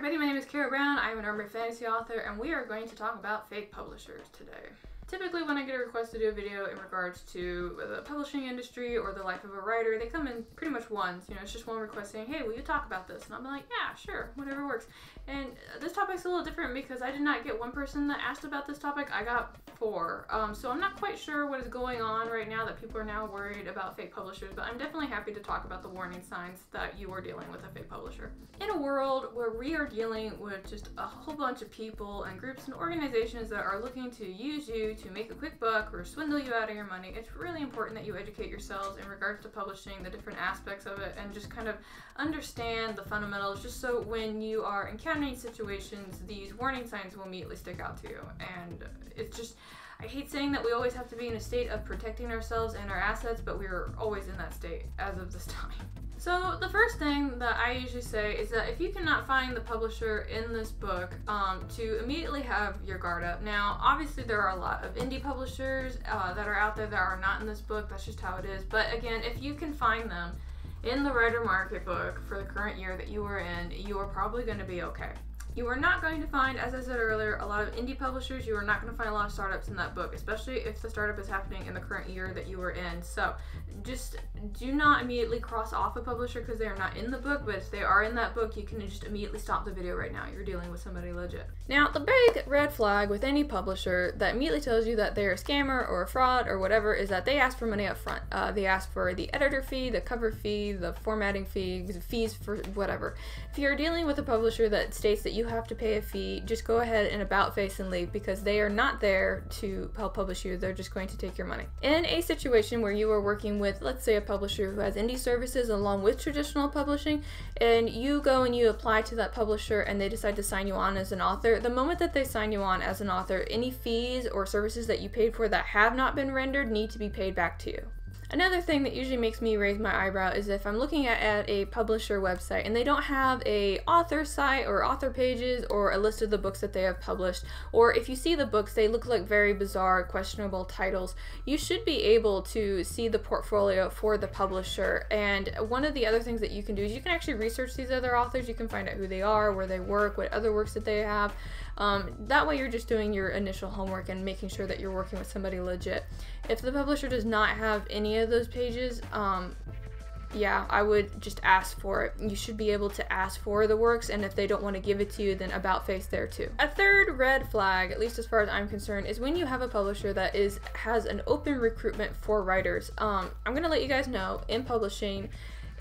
everybody, my name is Kara Brown. I'm an urban fantasy author, and we are going to talk about fake publishers today. Typically, when I get a request to do a video in regards to the publishing industry or the life of a writer, they come in pretty much once. You know, it's just one request saying, hey, will you talk about this? And I'm like, yeah, sure, whatever works. And this topic's a little different because I did not get one person that asked about this topic. I got 4. So I'm not quite sure what is going on right now that people are now worried about fake publishers, but I'm definitely happy to talk about the warning signs that you are dealing with a fake publisher. In a world where we are dealing with just a whole bunch of people and groups and organizations that are looking to use you to make a quick buck or swindle you out of your money, it's really important that you educate yourselves in regards to publishing, the different aspects of it, and just kind of understand the fundamentals, just so when you are encountering situations, these warning signs will immediately stick out to you. And it's just, I hate saying that we always have to be in a state of protecting ourselves and our assets, but we're always in that state as of this time. So the first thing that I usually say is that if you cannot find the publisher in this book, to immediately have your guard up. Now, obviously there are a lot of indie publishers that are out there that are not in this book. That's just how it is. But again, if you can find them in the writer market book for the current year that you are in, you are probably going to be okay. You are not going to find, as I said earlier, a lot of indie publishers. You are not going to find a lot of startups in that book, especially if the startup is happening in the current year that you are in. So just do not immediately cross off a publisher because they are not in the book, but if they are in that book, you can just immediately stop the video right now. You're dealing with somebody legit. Now, the big red flag with any publisher that immediately tells you that they're a scammer or a fraud or whatever is that they ask for money up front. They ask for the editor fee, the cover fee, the formatting fee, fees for whatever. If you're dealing with a publisher that states that you have to pay a fee, just go ahead and about face and leave, because they are not there to help publish you. They're just going to take your money. In a situation where you are working with, let's say, a publisher who has indie services along with traditional publishing, and you go and you apply to that publisher and they decide to sign you on as an author, the moment that they sign you on as an author, any fees or services that you paid for that have not been rendered need to be paid back to you. Another thing that usually makes me raise my eyebrow is if I'm looking at a publisher website and they don't have a author site or author pages or a list of the books that they have published, or if you see the books, they look like very bizarre, questionable titles. You should be able to see the portfolio for the publisher. And one of the other things that you can do is you can actually research these other authors. You can find out who they are, where they work, what other works that they have. That way you're just doing your initial homework and making sure that you're working with somebody legit. If the publisher does not have any of those pages, yeah, I would just ask for it. You should be able to ask for the works, and if they don't want to give it to you, then about face there too. A third red flag, at least as far as I'm concerned, is when you have a publisher that has an open recruitment for writers. I'm gonna let you guys know, in publishing,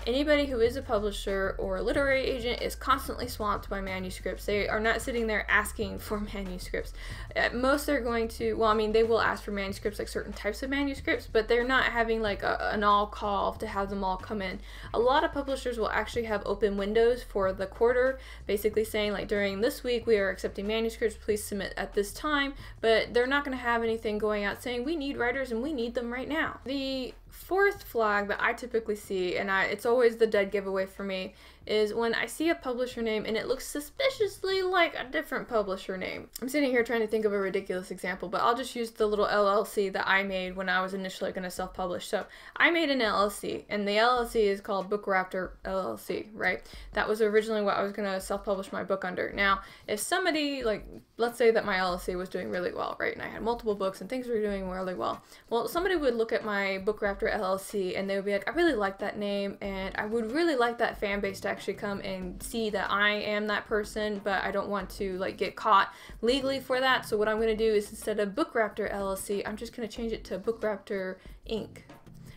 anybody who is a publisher or a literary agent is constantly swamped by manuscripts. They are not sitting there asking for manuscripts. At most they're going to, well, I mean, they will ask for manuscripts, like certain types of manuscripts, but they're not having like an all call to have them all come in. A lot of publishers will actually have open windows for the quarter, basically saying like, during this week we are accepting manuscripts, please submit at this time, but they're not going to have anything going out saying we need writers and we need them right now. The fourth flag that I typically see, and it's always the dead giveaway for me, is when I see a publisher name and it looks suspiciously like a different publisher name. I'm sitting here trying to think of a ridiculous example, but I'll just use the little LLC that I made when I was initially going to self-publish. So I made an LLC, and the LLC is called Book Raptor LLC, right? That was originally what I was going to self-publish my book under. Now, if somebody, like, let's say that my LLC was doing really well, right? And I had multiple books and things were doing really well. Well, somebody would look at my Book Raptor LLC and they would be like, I really like that name, and I would really like that fan base to actually come and see that I am that person, but I don't want to like get caught legally for that. So what I'm going to do is, instead of Book Raptor LLC, I'm just going to change it to Book Raptor Inc.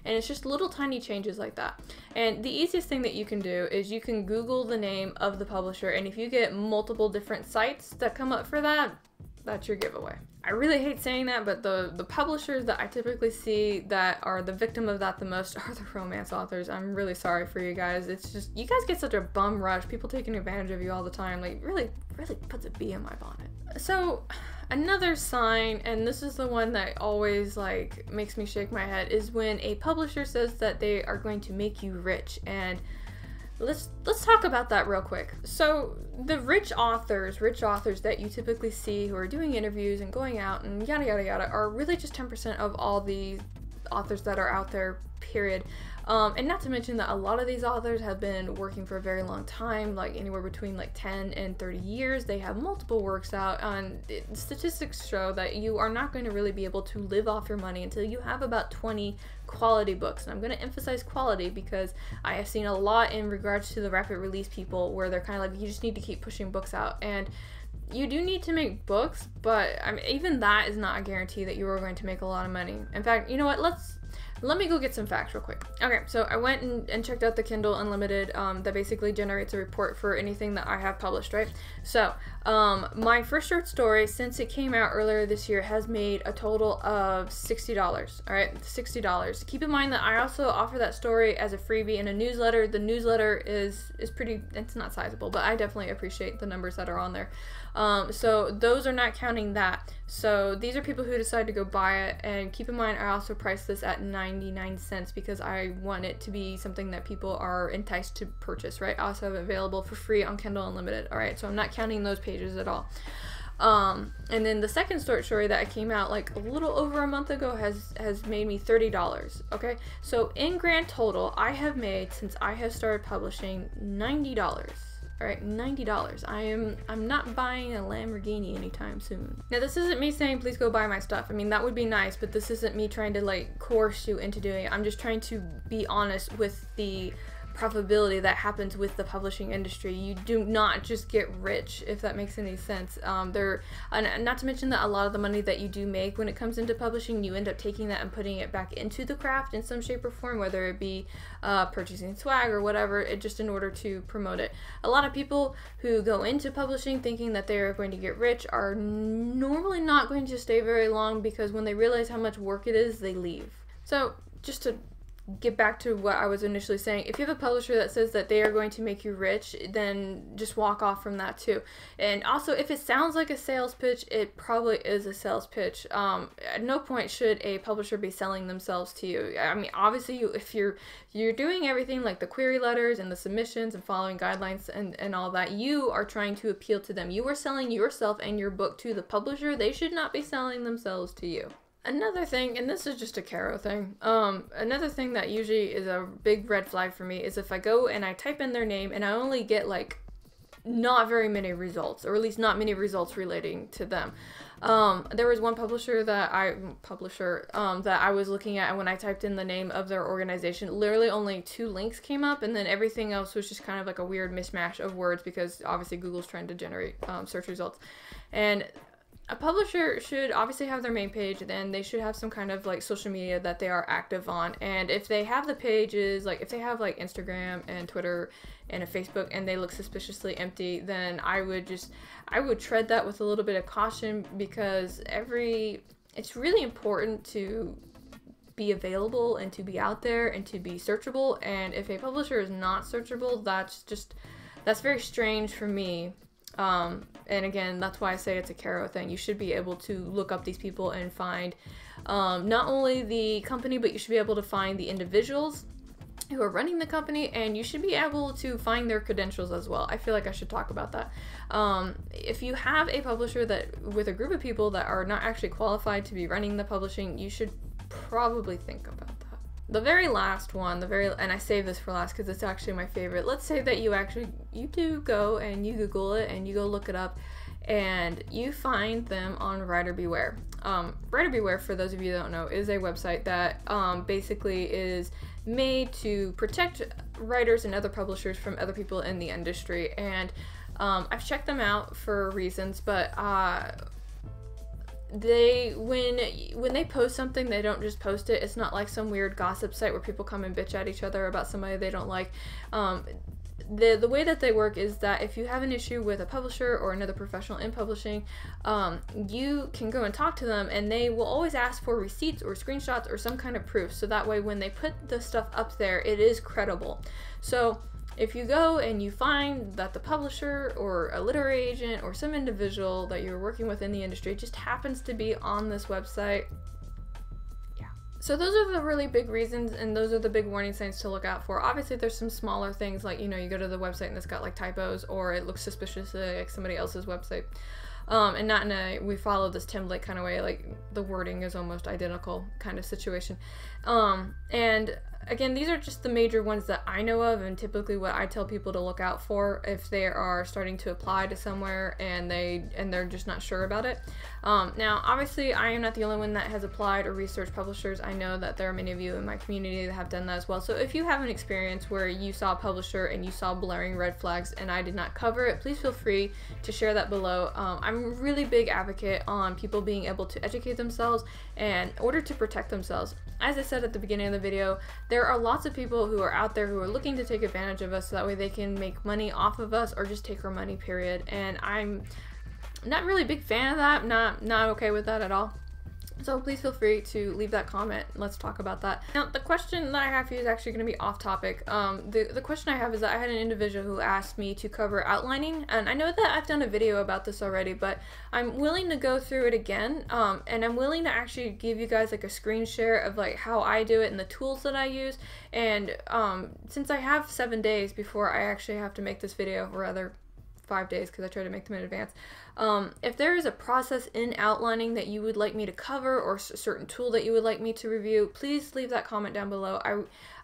And it's just little tiny changes like that. And the easiest thing that you can do is you can Google the name of the publisher, and if you get multiple different sites that come up for that, that's your giveaway. I really hate saying that, but the publishers that I typically see that are the victim of that the most are the romance authors. I'm really sorry for you guys. It's just, you guys get such a bum rush. People taking advantage of you all the time. Like, really puts a bee in my bonnet. So, another sign, and this is the one that always like makes me shake my head, is when a publisher says that they are going to make you rich. And let's talk about that real quick. So the rich authors that you typically see who are doing interviews and going out and yada yada yada are really just 10% of all the authors that are out there, period. And not to mention that a lot of these authors have been working for a very long time, like anywhere between like 10 and 30 years. They have multiple works out, and statistics show that you are not going to really be able to live off your money until you have about 20 quality books. And I'm going to emphasize quality because I have seen a lot in regards to the rapid release people where they're kind of like, you just need to keep pushing books out. And you do need to make books, but I mean, even that is not a guarantee that you are going to make a lot of money. In fact, you know what? Let me go get some facts real quick. Okay, so I went and checked out the Kindle Unlimited that basically generates a report for anything that I have published, right? So, my first short story, since it came out earlier this year, has made a total of $60, all right? $60. Keep in mind that I also offer that story as a freebie in a newsletter. The newsletter is pretty, it's not sizable, but I definitely appreciate the numbers that are on there. So those are not counting that. So these are people who decide to go buy it, and keep in mind I also priced this at 99 cents because I want it to be something that people are enticed to purchase, right? I also have it available for free on Kindle Unlimited, all right? So I'm not counting those pages at all. And then the second short story that came out like a little over a month ago has made me $30, okay? So in grand total, I have made, since I have started publishing, $90. All right, $90. I'm not buying a Lamborghini anytime soon. Now, this isn't me saying please go buy my stuff. I mean, that would be nice, but this isn't me trying to like coerce you into doing it. I'm just trying to be honest with the profitability that happens with the publishing industry. You do not just get rich, if that makes any sense. Not to mention that a lot of the money that you do make when it comes into publishing, you end up taking that and putting it back into the craft in some shape or form, whether it be purchasing swag or whatever, just in order to promote it. A lot of people who go into publishing thinking that they are going to get rich are normally not going to stay very long, because when they realize how much work it is, they leave. So just to get back to what I was initially saying, if you have a publisher that says that they are going to make you rich, then just walk off from that too. And also, if it sounds like a sales pitch, it probably is a sales pitch. At no point should a publisher be selling themselves to you. I mean, obviously, if you're doing everything like the query letters and the submissions and following guidelines and all that, you are trying to appeal to them. You are selling yourself and your book to the publisher. They should not be selling themselves to you. Another thing, and this is just a Caro thing, another thing that usually is a big red flag for me is if I go and I type in their name and I only get like not very many results, or at least not many results relating to them. There was one publisher that I was looking at, and when I typed in the name of their organization, literally only 2 links came up, and then everything else was just kind of like a weird mishmash of words, because obviously Google's trying to generate search results. And a publisher should obviously have their main page, then they should have some kind of like social media that they are active on. And if they have the pages, like if they have like Instagram and Twitter and a Facebook and they look suspiciously empty, then I would tread that with a little bit of caution, because it's really important to be available and to be out there and to be searchable. And if a publisher is not searchable, that's very strange for me. And again, that's why I say it's a Caro thing. You should be able to look up these people and find not only the company, but you should be able to find the individuals who are running the company, and you should be able to find their credentials as well. I feel like I should talk about that. If you have a publisher that with a group of people that are not actually qualified to be running the publishing, you should probably think about that. The very last one, and I save this for last because it's actually my favorite. Let's say that you do go and you Google it and you go look it up and you find them on Writer Beware. Writer Beware, for those of you that don't know, is a website that basically is made to protect writers and other publishers from other people in the industry. And I've checked them out for reasons, but when they post something, they don't just post it. It's not like some weird gossip site where people come and bitch at each other about somebody they don't like. The way that they work is that if you have an issue with a publisher or another professional in publishing, you can go and talk to them, and they will always ask for receipts or screenshots or some kind of proof, so that way when they put the stuff up there, it is credible. So if you go and you find that the publisher or a literary agent or some individual that you're working with in the industry just happens to be on this website, yeah. So those are the really big reasons, and those are the big warning signs to look out for. Obviously, there's some smaller things like, you go to the website and it's got like typos, or it looks suspiciously like somebody else's website. And not in a we follow this template kind of way, like the wording is almost identical kind of situation. And again, these are just the major ones that I know of, and typically what I tell people to look out for if they are starting to apply to somewhere and they're just not sure about it. Now, obviously, I am not the only one that has applied or researched publishers. I know that there are many of you in my community that have done that as well. So if you have an experience where you saw a publisher and you saw blaring red flags and I did not cover it, please feel free to share that below. I'm a really big advocate on people being able to educate themselves in order to protect themselves. As I said at the beginning of the video, there are lots of people who are out there who are looking to take advantage of us so that way they can make money off of us or just take our money, period. And I'm not really a big fan of that. Not okay with that at all. So please feel free to leave that comment. Let's talk about that. Now, the question that I have for you is actually going to be off topic. The question I have is that I had an individual who asked me to cover outlining, and I know that I've done a video about this already, but I'm willing to go through it again, and I'm willing to actually give you guys like a screen share of like how I do it and the tools that I use. And since I have 7 days before I actually have to make this video, or rather 5 days because I try to make them in advance. If there is a process in outlining that you would like me to cover or a certain tool that you would like me to review, please leave that comment down below.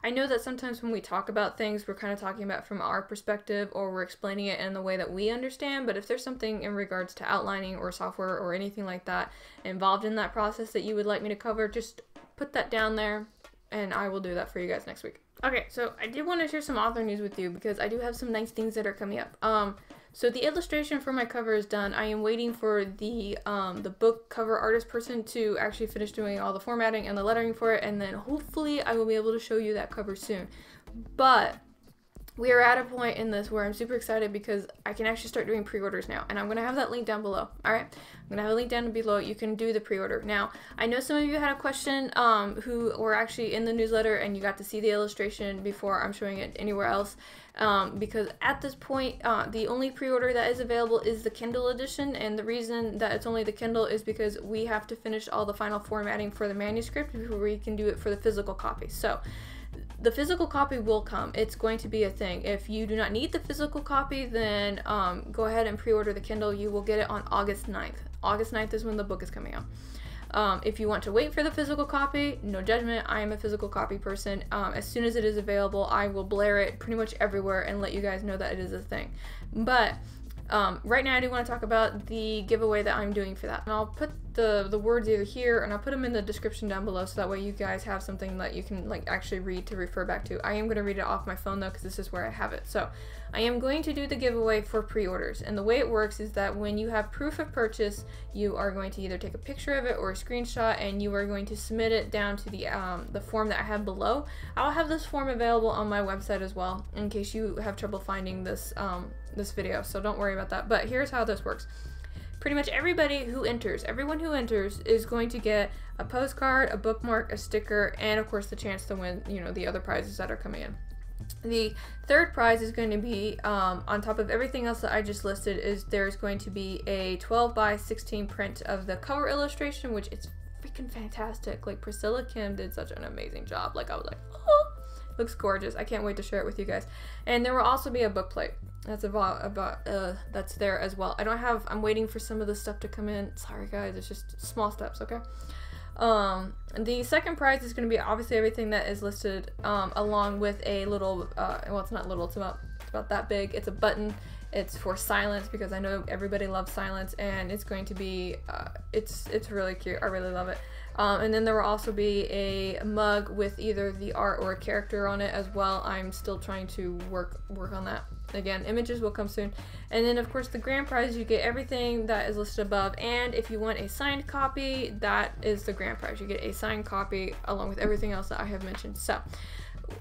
I know that sometimes when we talk about things, we're kind of talking about from our perspective or we're explaining it in the way that we understand, but if there's something in regards to outlining or software or anything like that involved in that process that you would like me to cover, just put that down there and I will do that for you guys next week. Okay, so I did want to share some author news with you because I do have some nice things that are coming up. So the illustration for my cover is done. I am waiting for the book cover artist person to actually finish doing all the formatting and the lettering for it, and then hopefully I will be able to show you that cover soon. But we are at a point in this where I'm super excited because I can actually start doing pre-orders now, and I'm going to have that link down below. Alright, I'm going to have a link down below. You can do the pre-order. Now, I know some of you had a question who were actually in the newsletter and you got to see the illustration before I'm showing it anywhere else. Because at this point, the only pre-order that is available is the Kindle edition, and the reason that it's only the Kindle is because we have to finish all the final formatting for the manuscript before we can do it for the physical copy. So the physical copy will come. It's going to be a thing. If you do not need the physical copy, then go ahead and pre-order the Kindle. You will get it on August 9th. August 9th is when the book is coming out. If you want to wait for the physical copy, no judgment. I am a physical copy person. As soon as it is available, I will blare it pretty much everywhere and let you guys know that it is a thing. But right now I do want to talk about the giveaway that I'm doing for that. And I'll put the words either here and I'll put them in the description down below so that way you guys have something that you can like actually read to refer back to. I am going to read it off my phone though because this is where I have it. So I am going to do the giveaway for pre-orders, and the way it works is that when you have proof of purchase, you are going to either take a picture of it or a screenshot, and you are going to submit it down to the form that I have below. I'll have this form available on my website as well in case you have trouble finding this this video, so don't worry about that. But here's how this works. Pretty much everybody who enters, everyone who enters is going to get a postcard, a bookmark, a sticker, and of course the chance to win, you know, the other prizes that are coming in. The third prize is going to be, on top of everything else that I just listed, is there's going to be a 12 by 16 print of the cover illustration, which is freaking fantastic. Like, Priscilla Kim did such an amazing job. Like, I was like, oh, it looks gorgeous. I can't wait to share it with you guys. And there will also be a book plate. That's that's there as well. I'm waiting for some of the stuff to come in. Sorry guys, it's just small steps, okay? The second prize is going to be obviously everything that is listed, along with a little, well, it's not little, it's about that big. It's a button. It's for silence because I know everybody loves silence, and it's going to be, it's really cute. I really love it. And then there will also be a mug with either the art or a character on it as well. I'm still trying to work on that. Again, images will come soon. And then of course the grand prize, you get everything that is listed above, and if you want a signed copy, that is the grand prize. You get a signed copy along with everything else that I have mentioned. So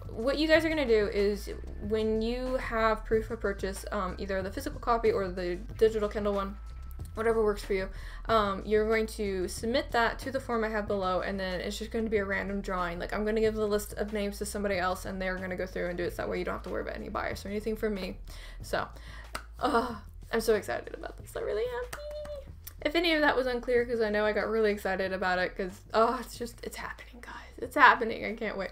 what you guys are going to do is, when you have proof of purchase, either the physical copy or the digital Kindle one, whatever works for you, you're going to submit that to the form I have below, and then it's just going to be a random drawing. Like, I'm going to give the list of names to somebody else, and they're going to go through and do it, so that way you don't have to worry about any bias or anything from me. So, I'm so excited about this. I really am. If any of that was unclear, because I know I got really excited about it, because, it's happening, guys. It's happening. I can't wait.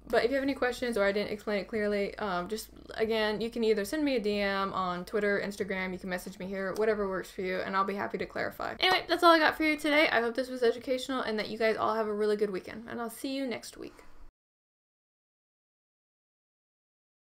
But if you have any questions or I didn't explain it clearly, just, again, you can either send me a DM on Twitter, Instagram, you can message me here, whatever works for you, and I'll be happy to clarify. Anyway, that's all I got for you today. I hope this was educational and that you guys all have a really good weekend, and I'll see you next week.